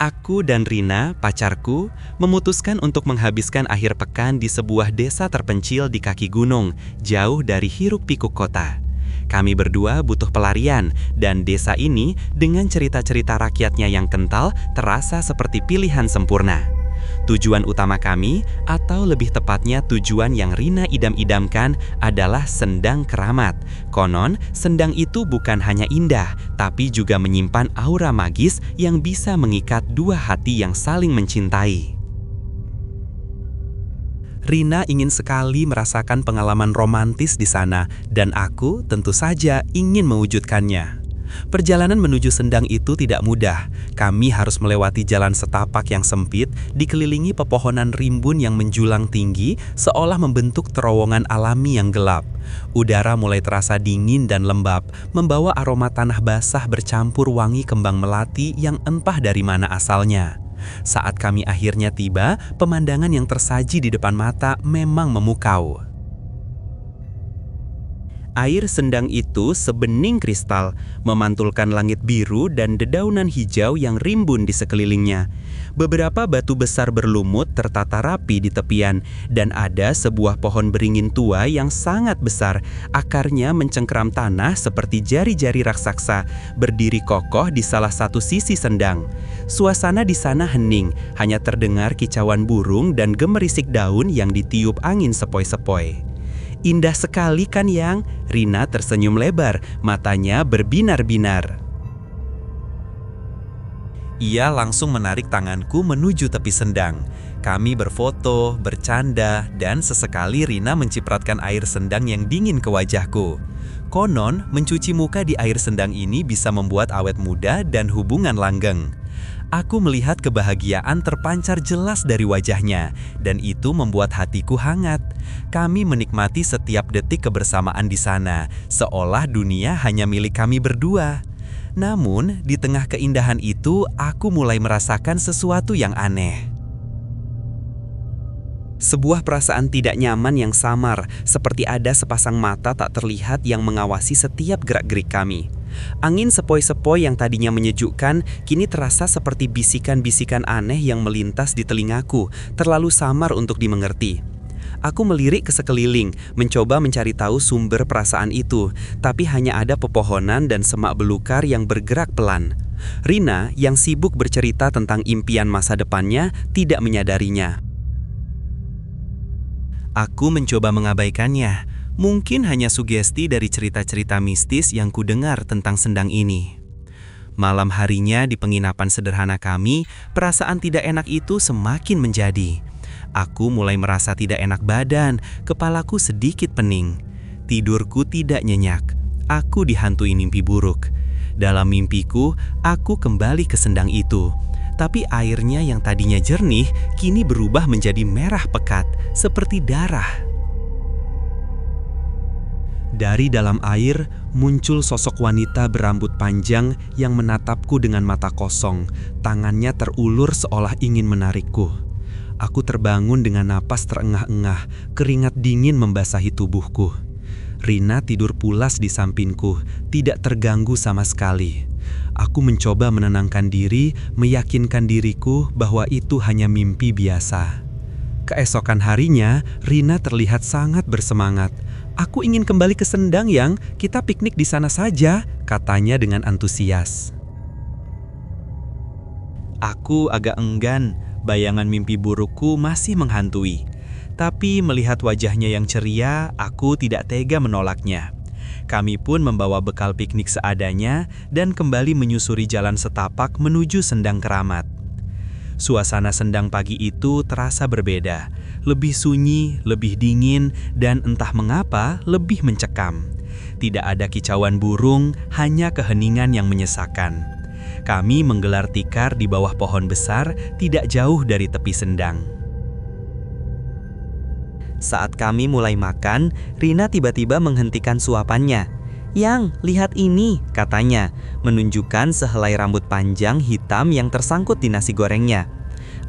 Aku dan Rina, pacarku, memutuskan untuk menghabiskan akhir pekan di sebuah desa terpencil di kaki gunung, jauh dari hiruk-pikuk kota. Kami berdua butuh pelarian, dan desa ini dengan cerita-cerita rakyatnya yang kental terasa seperti pilihan sempurna. Tujuan utama kami, atau lebih tepatnya tujuan yang Rina idam-idamkan, adalah Sendang Keramat. Konon, sendang itu bukan hanya indah, tapi juga menyimpan aura magis yang bisa mengikat dua hati yang saling mencintai. Rina ingin sekali merasakan pengalaman romantis di sana, dan aku tentu saja ingin mewujudkannya. Perjalanan menuju Sendang itu tidak mudah. Kami harus melewati jalan setapak yang sempit, dikelilingi pepohonan rimbun yang menjulang tinggi, seolah membentuk terowongan alami yang gelap. Udara mulai terasa dingin dan lembab, membawa aroma tanah basah bercampur wangi kembang melati yang entah dari mana asalnya. Saat kami akhirnya tiba, pemandangan yang tersaji di depan mata memang memukau. Air Sendang itu sebening kristal, memantulkan langit biru dan dedaunan hijau yang rimbun di sekelilingnya. Beberapa batu besar berlumut tertata rapi di tepian, dan ada sebuah pohon beringin tua yang sangat besar. Akarnya mencengkeram tanah seperti jari-jari raksasa, berdiri kokoh di salah satu sisi Sendang. Suasana di sana hening, hanya terdengar kicauan burung dan gemerisik daun yang ditiup angin sepoi-sepoi. Indah sekali kan, Yang? Rina tersenyum lebar, matanya berbinar-binar. Ia langsung menarik tanganku menuju tepi Sendang. Kami berfoto, bercanda, dan sesekali Rina mencipratkan air Sendang yang dingin ke wajahku. Konon, mencuci muka di air Sendang ini bisa membuat awet muda dan hubungan langgeng. Aku melihat kebahagiaan terpancar jelas dari wajahnya, dan itu membuat hatiku hangat. Kami menikmati setiap detik kebersamaan di sana, seolah dunia hanya milik kami berdua. Namun, di tengah keindahan itu, aku mulai merasakan sesuatu yang aneh. Sebuah perasaan tidak nyaman yang samar, seperti ada sepasang mata tak terlihat yang mengawasi setiap gerak-gerik kami. Angin sepoi-sepoi yang tadinya menyejukkan, kini terasa seperti bisikan-bisikan aneh yang melintas di telingaku, terlalu samar untuk dimengerti. Aku melirik ke sekeliling, mencoba mencari tahu sumber perasaan itu, tapi hanya ada pepohonan dan semak belukar yang bergerak pelan. Rina, yang sibuk bercerita tentang impian masa depannya, tidak menyadarinya. Aku mencoba mengabaikannya. Mungkin hanya sugesti dari cerita-cerita mistis yang kudengar tentang Sendang ini. Malam harinya di penginapan sederhana kami, perasaan tidak enak itu semakin menjadi. Aku mulai merasa tidak enak badan, kepalaku sedikit pening. Tidurku tidak nyenyak. Aku dihantui mimpi buruk. Dalam mimpiku, aku kembali ke Sendang itu. Tapi airnya yang tadinya jernih, kini berubah menjadi merah pekat, seperti darah. Dari dalam air, muncul sosok wanita berambut panjang yang menatapku dengan mata kosong. Tangannya terulur seolah ingin menarikku. Aku terbangun dengan napas terengah-engah, keringat dingin membasahi tubuhku. Rina tidur pulas di sampingku, tidak terganggu sama sekali. Aku mencoba menenangkan diri, meyakinkan diriku bahwa itu hanya mimpi biasa. Keesokan harinya, Rina terlihat sangat bersemangat. "Aku ingin kembali ke Sendang, Yang. Kita piknik di sana saja," katanya dengan antusias. Aku agak enggan, bayangan mimpi burukku masih menghantui. Tapi melihat wajahnya yang ceria, aku tidak tega menolaknya. Kami pun membawa bekal piknik seadanya dan kembali menyusuri jalan setapak menuju Sendang Keramat. Suasana Sendang pagi itu terasa berbeda, lebih sunyi, lebih dingin, dan entah mengapa lebih mencekam. Tidak ada kicauan burung, hanya keheningan yang menyesakan. Kami menggelar tikar di bawah pohon besar, tidak jauh dari tepi Sendang. Saat kami mulai makan, Rina tiba-tiba menghentikan suapannya. "Yang, lihat ini," katanya, menunjukkan sehelai rambut panjang hitam yang tersangkut di nasi gorengnya.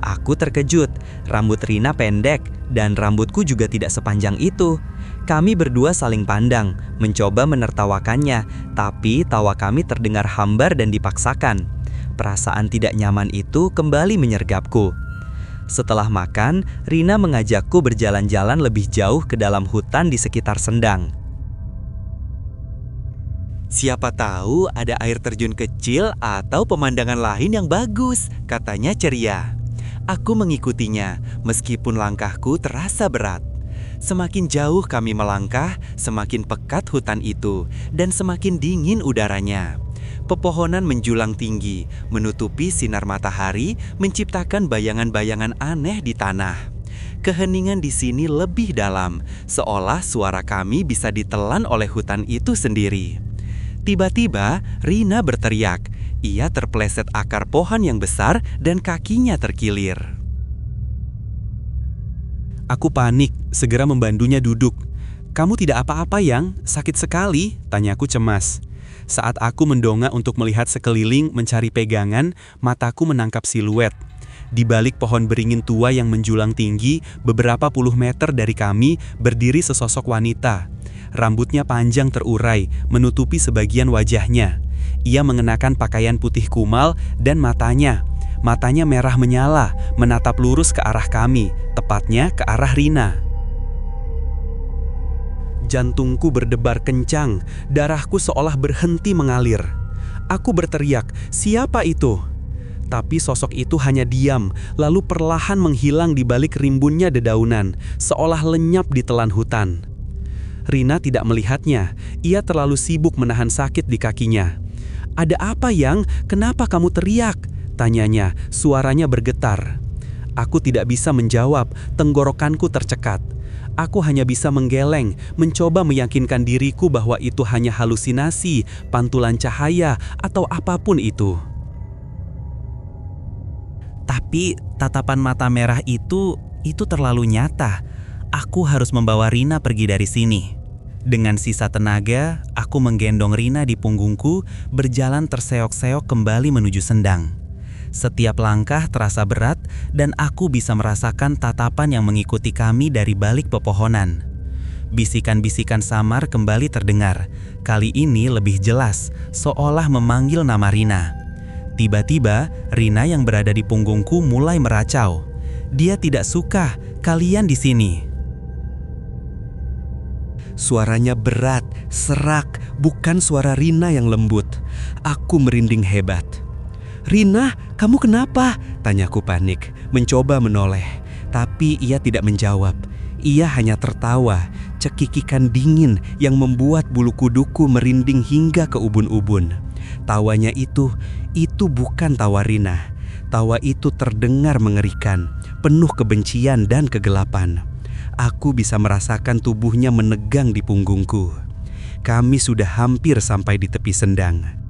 Aku terkejut, rambut Rina pendek dan rambutku juga tidak sepanjang itu. Kami berdua saling pandang, mencoba menertawakannya, tapi tawa kami terdengar hambar dan dipaksakan. Perasaan tidak nyaman itu kembali menyergapku. Setelah makan, Rina mengajakku berjalan-jalan lebih jauh ke dalam hutan di sekitar Sendang. Siapa tahu ada air terjun kecil atau pemandangan lain yang bagus, katanya ceria. Aku mengikutinya, meskipun langkahku terasa berat. Semakin jauh kami melangkah, semakin pekat hutan itu, dan semakin dingin udaranya. Pepohonan menjulang tinggi, menutupi sinar matahari, menciptakan bayangan-bayangan aneh di tanah. Keheningan di sini lebih dalam, seolah suara kami bisa ditelan oleh hutan itu sendiri. Tiba-tiba, Rina berteriak. Ia terpeleset akar pohon yang besar dan kakinya terkilir. Aku panik, segera membantunya duduk. "Kamu tidak apa-apa, Yang? Sakit sekali?" tanyaku cemas. Saat aku mendongak untuk melihat sekeliling mencari pegangan, mataku menangkap siluet. Di balik pohon beringin tua yang menjulang tinggi, beberapa puluh meter dari kami, berdiri sesosok wanita. Rambutnya panjang terurai, menutupi sebagian wajahnya. Ia mengenakan pakaian putih kumal dan matanya merah menyala, menatap lurus ke arah kami, tepatnya ke arah Rina. Jantungku berdebar kencang, darahku seolah berhenti mengalir. Aku berteriak, "Siapa itu?" Tapi sosok itu hanya diam, lalu perlahan menghilang di balik rimbunnya dedaunan, seolah lenyap di telan hutan. Rina tidak melihatnya, ia terlalu sibuk menahan sakit di kakinya. "Ada apa, Yang? Kenapa kamu teriak?" tanyanya, suaranya bergetar. Aku tidak bisa menjawab, tenggorokanku tercekat. Aku hanya bisa menggeleng, mencoba meyakinkan diriku bahwa itu hanya halusinasi, pantulan cahaya, atau apapun itu. Tapi tatapan mata merah itu terlalu nyata. Aku harus membawa Rina pergi dari sini. Dengan sisa tenaga, aku menggendong Rina di punggungku, berjalan terseok-seok kembali menuju Sendang. Setiap langkah terasa berat, dan aku bisa merasakan tatapan yang mengikuti kami dari balik pepohonan. Bisikan-bisikan samar kembali terdengar, kali ini lebih jelas, seolah memanggil nama Rina. Tiba-tiba, Rina yang berada di punggungku mulai meracau. Dia tidak suka kalian di sini. Suaranya berat, serak, bukan suara Rina yang lembut. Aku merinding hebat. "Rina, kamu kenapa?" tanyaku panik, mencoba menoleh. Tapi ia tidak menjawab. Ia hanya tertawa, cekikikan dingin yang membuat bulu kuduku merinding hingga ke ubun-ubun. Tawanya itu bukan tawa Rina. Tawa itu terdengar mengerikan, penuh kebencian dan kegelapan. Aku bisa merasakan tubuhnya menegang di punggungku. Kami sudah hampir sampai di tepi Sendang.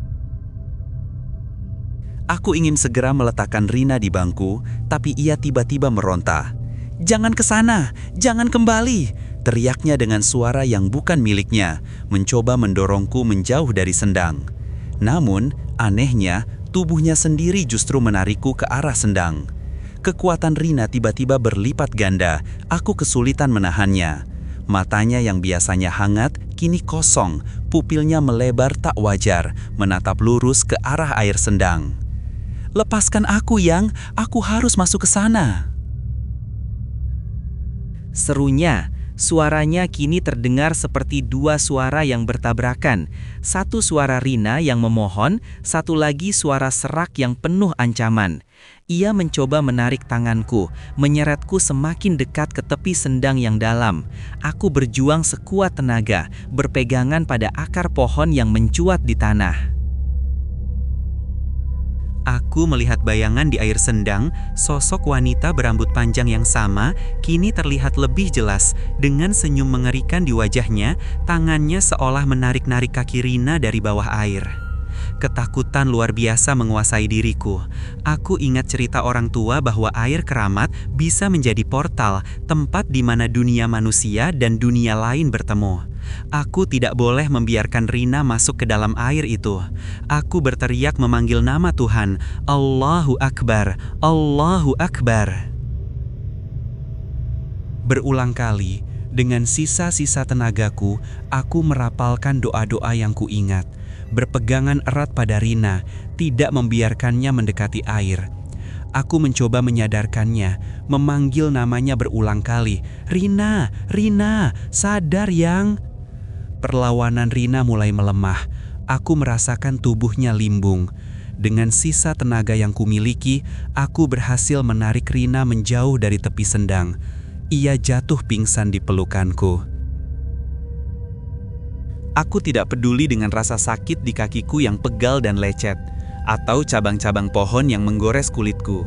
Aku ingin segera meletakkan Rina di bangku, tapi ia tiba-tiba meronta. "Jangan ke sana, jangan kembali!" teriaknya dengan suara yang bukan miliknya, mencoba mendorongku menjauh dari Sendang. Namun, anehnya, tubuhnya sendiri justru menarikku ke arah Sendang. Kekuatan Rina tiba-tiba berlipat ganda, aku kesulitan menahannya. Matanya yang biasanya hangat, kini kosong, pupilnya melebar tak wajar, menatap lurus ke arah air Sendang. "Lepaskan aku, Yang, aku harus masuk ke sana!" Serunya, suaranya kini terdengar seperti dua suara yang bertabrakan. Satu suara Rina yang memohon, satu lagi suara serak yang penuh ancaman. Ia mencoba menarik tanganku, menyeretku semakin dekat ke tepi Sendang yang dalam. Aku berjuang sekuat tenaga, berpegangan pada akar pohon yang mencuat di tanah. Aku melihat bayangan di air Sendang, sosok wanita berambut panjang yang sama, kini terlihat lebih jelas, dengan senyum mengerikan di wajahnya, tangannya seolah menarik-narik kaki Rina dari bawah air. Ketakutan luar biasa menguasai diriku. Aku ingat cerita orang tua bahwa air keramat bisa menjadi portal, tempat di mana dunia manusia dan dunia lain bertemu. Aku tidak boleh membiarkan Rina masuk ke dalam air itu. Aku berteriak memanggil nama Tuhan, "Allahu Akbar, Allahu Akbar." Berulang kali, dengan sisa-sisa tenagaku, aku merapalkan doa-doa yang kuingat. berpegangan erat pada Rina, tidak membiarkannya mendekati air. Aku mencoba menyadarkannya, memanggil namanya berulang kali. "Rina, Rina, sadar yang..." Perlawanan Rina mulai melemah. Aku merasakan tubuhnya limbung. Dengan sisa tenaga yang kumiliki, aku berhasil menarik Rina menjauh dari tepi sendang. Ia jatuh pingsan di pelukanku. Aku tidak peduli dengan rasa sakit di kakiku yang pegal dan lecet, atau cabang-cabang pohon yang menggores kulitku.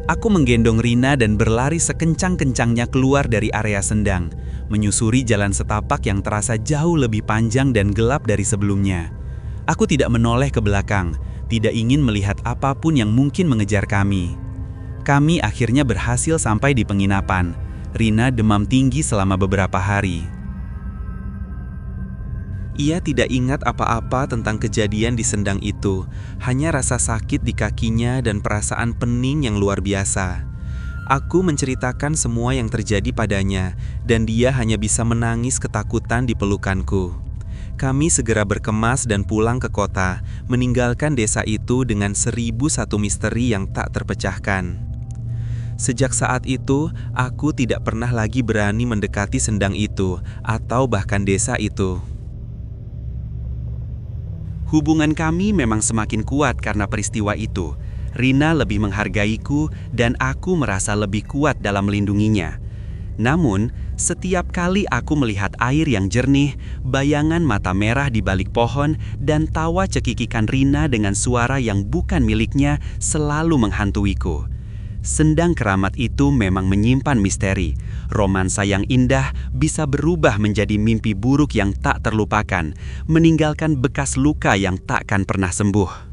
Aku menggendong Rina dan berlari sekencang-kencangnya keluar dari area sendang, menyusuri jalan setapak yang terasa jauh lebih panjang dan gelap dari sebelumnya. Aku tidak menoleh ke belakang, tidak ingin melihat apapun yang mungkin mengejar kami. Kami akhirnya berhasil sampai di penginapan. Rina demam tinggi selama beberapa hari. Ia tidak ingat apa-apa tentang kejadian di sendang itu, hanya rasa sakit di kakinya dan perasaan pening yang luar biasa. Aku menceritakan semua yang terjadi padanya, dan dia hanya bisa menangis ketakutan di pelukanku. Kami segera berkemas dan pulang ke kota, meninggalkan desa itu dengan 1001 misteri yang tak terpecahkan. Sejak saat itu, aku tidak pernah lagi berani mendekati sendang itu, atau bahkan desa itu. Hubungan kami memang semakin kuat karena peristiwa itu. Rina lebih menghargaiku dan aku merasa lebih kuat dalam melindunginya. Namun, setiap kali aku melihat air yang jernih, bayangan mata merah di balik pohon, dan tawa cekikikan Rina dengan suara yang bukan miliknya selalu menghantuiku. Sendang keramat itu memang menyimpan misteri. Romansa yang indah bisa berubah menjadi mimpi buruk yang tak terlupakan, meninggalkan bekas luka yang takkan pernah sembuh.